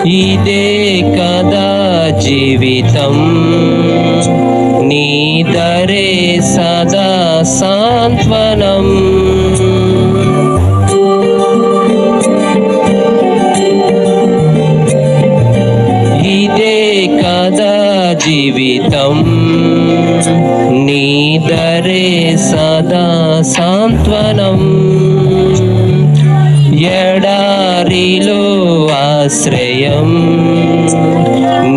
ఇదే కదా జీవితం, నీ దరే సదా సాంత్వనం. ఇదే కదా జీవితం, నీ దరే సదా సాంత్వనం. ఎడారిలో ఆశ్రయం,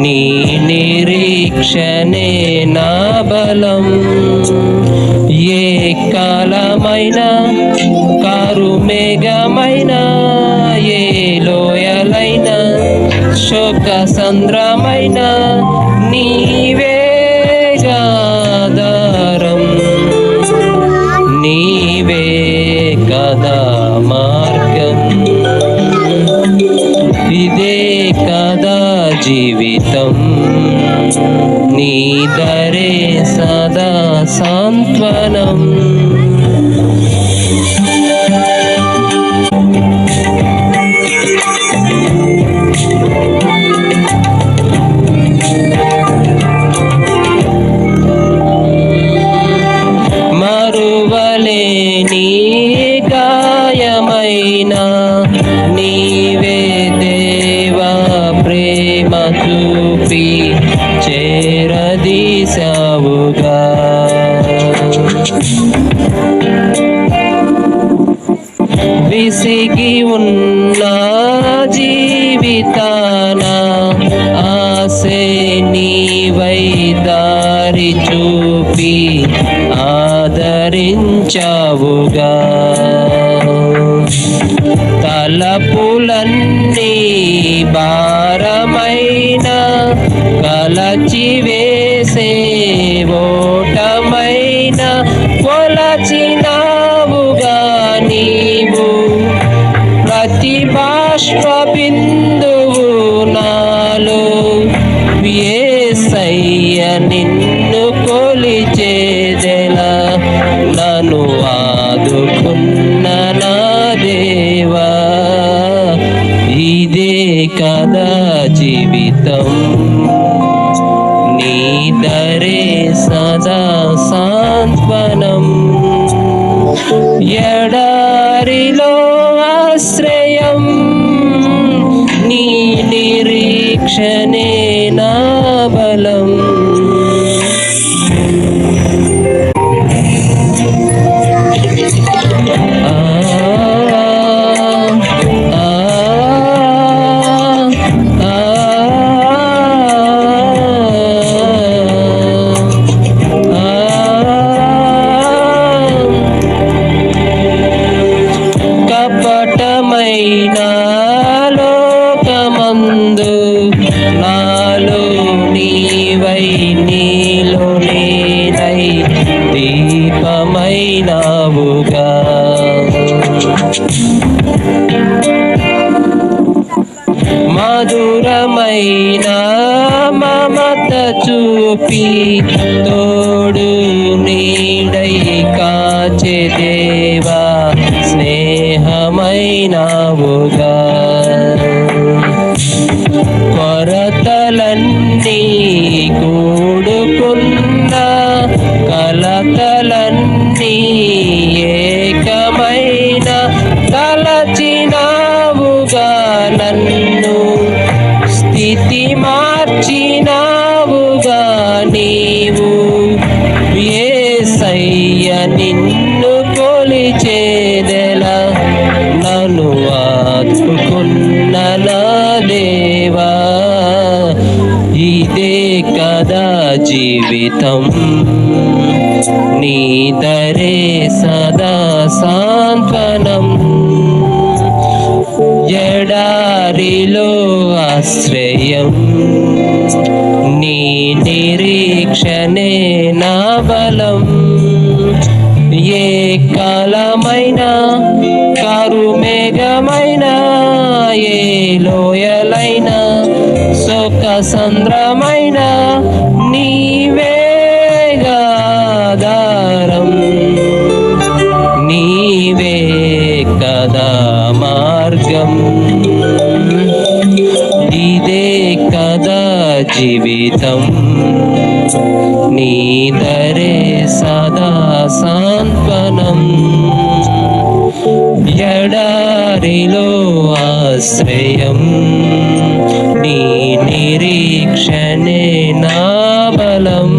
నీ నిరీక్షణే నా బలం. ఏ కాలమైన కారు మేఘమైన, ఏ లోయలైన శోక సంద్రమైన, నీవేగా ఆధారం, నీవే కదా మార్గం. ఇదే కదా జీవితం, నీ దరే సదా సాంత్వనం. మరువలేని గాయమైన, నీవే దేవా ప్రేమ చూపి చేరదీశావుగా. విసిగి ఉన్న జీవితాన ఆసే నీవై దారి చూపి ఆదరించావుగా. తలపులన్నీ భారమైన, కలచి వేసే ఓటమైన, కొలచినావుగా నీవు. ప్రతి బాష్ప బిందువు నాలో యేసయ్య నిన్ను కొలిచేదెలా. నన్ను ఆదుకున్న నా దేవా, ఇదే కదా జీవితం, నీ దరే సదా సాంత్వనం. ఎడారిలో ఆశ్రయం, నీ నిరీక్షణే నా బలం. కపటమైన లోకమందు నాలో నీవై నీలో నేనై దీపమైనావుగా. మధురమైన మమత చూపి తోడు నీడై కాచే దేవా స్నేహమైనావుగా. కొరతలన్నీ కూడుకున్న, కలతలన్నీ ఏకమైన, తలచినావుగా నన్ను, స్థితి మార్చినావుగా నీవు. యేసయ్య నిన్ను కొలిచేదెలా. నన్ను ఆదుకున్న నా దేవా, ఇదే కదా జీవితం, నీ దరే సదా సాంత్వనం. ఎడారిలో ఆశ్రయం, నీ నిరీక్షణే నా బలం. ఏ కాలమైన కారు మేఘమైన, ఏ లోయలైన శోక సంద్రమైన, నీవేగా ఆధారం, నీవే కదా మార్గం. జీవితం నీదరే సదా సాంత్వనం ఎడారిలో ఆశ్రయం నీ నిరీక్షణే నా బలం